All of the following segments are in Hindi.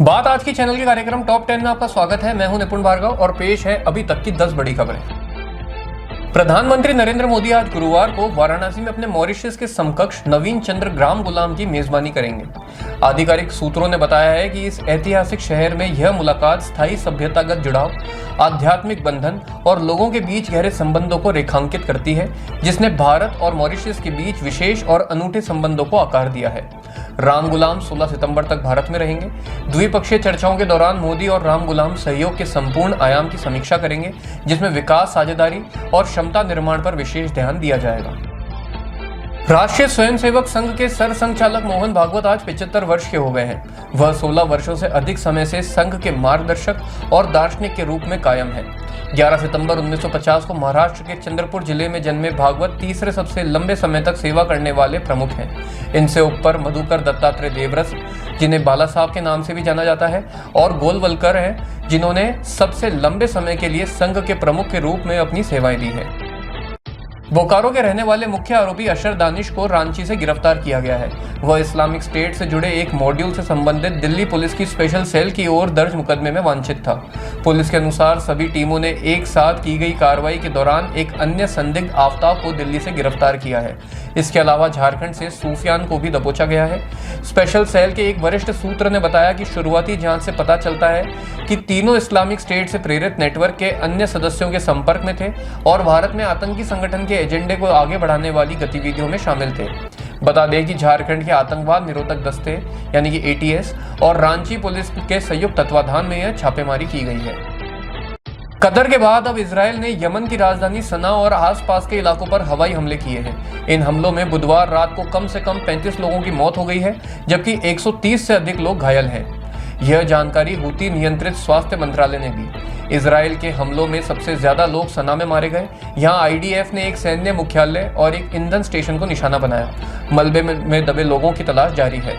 बात आज की चैनल के कार्यक्रम टॉप 10 में आपका स्वागत है। मैं हूं निपुण भार्गव और पेश है अभी तक की 10 बड़ी खबरें। प्रधानमंत्री नरेंद्र मोदी आज गुरुवार को वाराणसी में अपने मॉरिशस के समकक्ष नवीन चंद्र ग्राम गुलाम की मेजबानी करेंगे। आधिकारिक सूत्रों ने बताया है कि इस ऐतिहासिक शहर में यह मुलाकात स्थायी सभ्यतागत जुड़ाव, आध्यात्मिक बंधन और लोगों के बीच गहरे संबंधों को रेखांकित करती है, जिसने भारत और मॉरिशस के बीच विशेष और अनूठे संबंधों को आकार दिया है। राम गुलाम 16 सितंबर तक भारत में रहेंगे। द्विपक्षीय चर्चाओं के दौरान मोदी और राम गुलाम सहयोग के संपूर्ण आयाम की समीक्षा करेंगे, जिसमें विकास, साझेदारी और क्षमता निर्माण पर विशेष ध्यान दिया जाएगा। राष्ट्रीय स्वयंसेवक संघ के सरसंघचालक मोहन भागवत आज 75 वर्ष के हो गए हैं। वह 16 वर्षों से अधिक समय से संघ के मार्गदर्शक और दार्शनिक के रूप में कायम है। 11 सितंबर 1950 को महाराष्ट्र के चंद्रपुर जिले में जन्मे भागवत तीसरे सबसे लंबे समय तक सेवा करने वाले प्रमुख हैं। इनसे ऊपर मधुकर दत्तात्रेय देवरस, जिन्हें बाला साहब के नाम से भी जाना जाता है, और गोलवलकर हैं, जिन्होंने सबसे लंबे समय के लिए संघ के प्रमुख के रूप में अपनी सेवाएं दी है। बोकारो के रहने वाले मुख्य आरोपी अशर दानिश को रांची से गिरफ्तार किया गया है। वह इस्लामिक स्टेट से जुड़े एक मॉड्यूल से संबंधित दिल्ली पुलिस की स्पेशल सेल की ओर दर्ज मुकदमे में वांछित था। पुलिस के अनुसार सभी टीमों ने एक साथ की गई कार्रवाई के दौरान एक अन्य संदिग्ध आफ्ताब को दिल्ली से गिरफ्तार किया है। इसके अलावा झारखंड से सूफियान को भी दबोचा गया है। स्पेशल सेल के एक वरिष्ठ सूत्र ने बताया कि शुरुआती जांच से पता चलता है कि तीनों इस्लामिक स्टेट से प्रेरित नेटवर्क के अन्य सदस्यों के संपर्क में थे और भारत में आतंकी संगठन के एजेंडे को आगे बढ़ाने वाली गतिविधियों में शामिल थे। बता दें कि झारखंड के आतंकवाद निरोधक दस्ते यानी कि एटीएस और रांची पुलिस के संयुक्त तत्वाधान में यह छापेमारी की गई है। कतर के बाद अब इजरायल ने यमन की राजधानी सना और आसपास के इलाकों पर हवाई हमले किए हैं। इन हमलों में बुधवार रात को कम से कम 35 लोगों की मौत हो गई है, जबकि 130 से अधिक लोग घायल हैं। यह जानकारी हूती नियंत्रित स्वास्थ्य मंत्रालय ने दी। इजरायल के हमलों में सबसे ज्यादा लोग सना में मारे गए। यहां आईडीएफ ने एक सैन्य मुख्यालय और एक ईंधन स्टेशन को निशाना बनाया। मलबे में दबे लोगों की तलाश जारी है।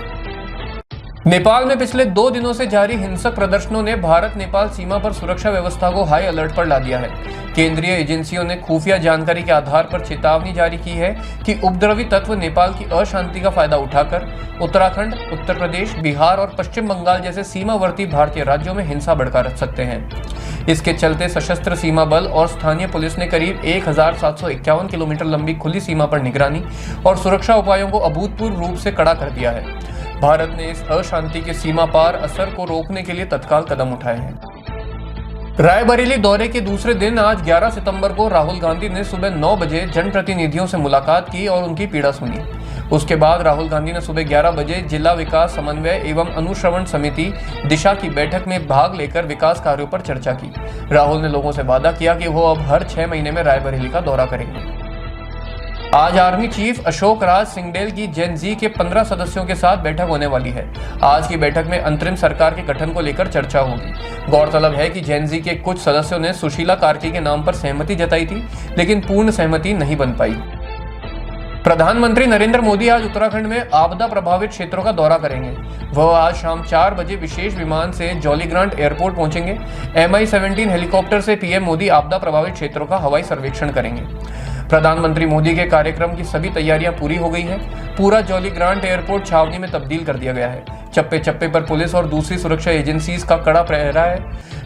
नेपाल में पिछले 2 दिनों से जारी हिंसक प्रदर्शनों ने भारत नेपाल सीमा पर सुरक्षा व्यवस्था को हाई अलर्ट पर ला दिया है। केंद्रीय एजेंसियों ने खुफिया जानकारी के आधार पर चेतावनी जारी की है कि उपद्रवी तत्व नेपाल की अशांति का फायदा उठाकर उत्तराखंड, उत्तर प्रदेश, बिहार और पश्चिम बंगाल जैसे सीमावर्ती भारतीय राज्यों में हिंसा भड़का रख सकते हैं। इसके चलते सशस्त्र सीमा बल और स्थानीय पुलिस ने करीब 1751 किलोमीटर लंबी खुली सीमा पर निगरानी और सुरक्षा उपायों को अभूतपूर्व रूप से कड़ा कर दिया है। भारत ने इस अशांति के सीमा पार असर को रोकने के लिए तत्काल कदम उठाए हैं। रायबरेली दौरे के दूसरे दिन आज 11 सितंबर को राहुल गांधी ने सुबह 9 बजे जनप्रतिनिधियों से मुलाकात की और उनकी पीड़ा सुनी। उसके बाद राहुल गांधी ने सुबह 11 बजे जिला विकास समन्वय एवं अनुश्रवण समिति दिशा की बैठक में भाग लेकर विकास कार्यों पर चर्चा की। राहुल ने लोगों से वादा किया कि वो अब हर 6 महीने में रायबरेली का दौरा करेंगे। आज आर्मी चीफ अशोक राज सिंगडेल की जेन जी के 15 सदस्यों के साथ बैठक होने वाली है। आज की बैठक में अंतरिम सरकार के गठन को लेकर चर्चा होगी। गौरतलब है कि जेन जी के कुछ सदस्यों ने सुशीला कार्की के नाम पर सहमति जताई थी, लेकिन पूर्ण सहमति नहीं बन पाई। प्रधानमंत्री नरेंद्र मोदी आज उत्तराखंड में आपदा प्रभावित क्षेत्रों का दौरा करेंगे। वह आज शाम 4 बजे विशेष विमान से जॉलीग्रांट एयरपोर्ट पहुंचेंगे। MI-17 हेलीकॉप्टर से पीएम मोदी आपदा प्रभावित क्षेत्रों का हवाई सर्वेक्षण करेंगे। प्रधानमंत्री मोदी के कार्यक्रम की सभी तैयारियां पूरी हो गई हैं। पूरा जॉलीग्रांट एयरपोर्ट छावनी में तब्दील कर दिया गया है। चप्पे चप्पे पर पुलिस और दूसरी सुरक्षा एजेंसीज का कड़ा पहरा है।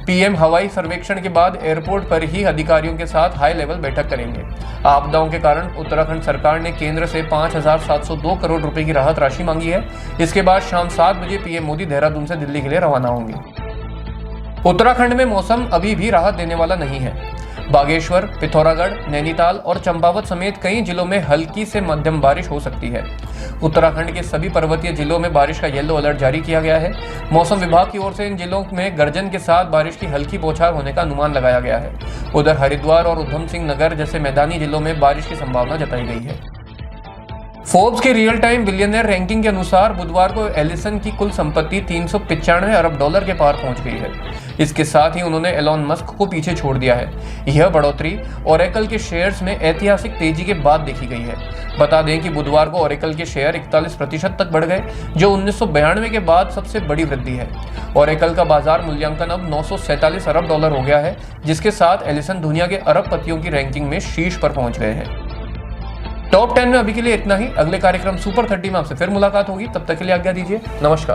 पीएम हवाई सर्वेक्षण के बाद एयरपोर्ट पर ही अधिकारियों के साथ हाई लेवल बैठक करेंगे। आपदाओं के कारण उत्तराखंड सरकार ने केंद्र से 5,702 करोड़ रुपए की राहत राशि मांगी है। इसके बाद शाम 7 बजे पीएम मोदी देहरादून से दिल्ली के लिए रवाना होंगे। उत्तराखंड में मौसम अभी भी राहत देने वाला नहीं है। बागेश्वर, पिथौरागढ़, नैनीताल और चंपावत समेत कई जिलों में हल्की से मध्यम बारिश हो सकती है। उत्तराखंड के सभी पर्वतीय जिलों में बारिश का येलो अलर्ट जारी किया गया है। मौसम विभाग की ओर से इन जिलों में गर्जन के साथ बारिश की हल्की बौछार होने का अनुमान लगाया गया है। उधर हरिद्वार और उधम सिंह नगर जैसे मैदानी जिलों में बारिश की संभावना जताई गई है। फोर्ब्स की रियल टाइम बिलियनियर रैंकिंग के अनुसार बुधवार को एलिसन की कुल संपत्ति $395 अरब के पार पहुंच गई है। इसके साथ ही उन्होंने एलॉन मस्क को पीछे छोड़ दिया है। यह बढ़ोतरी ओरेकल के शेयर्स में ऐतिहासिक तेजी के बाद देखी गई है। बता दें कि बुधवार को ओरेकल के शेयर 41% तक बढ़ गए, जो 1992 के बाद सबसे बड़ी वृद्धि है। ओरेकल का बाजार मूल्यांकन अब $947 अरब हो गया है, जिसके साथ एलिसन दुनिया के अरबपतियों की रैंकिंग में शीर्ष पर पहुंच गए हैं। टॉप 10 में अभी के लिए इतना ही। अगले कार्यक्रम सुपर 30 में आपसे फिर मुलाकात होगी। तब तक के लिए आज्ञा दीजिए। नमस्कार।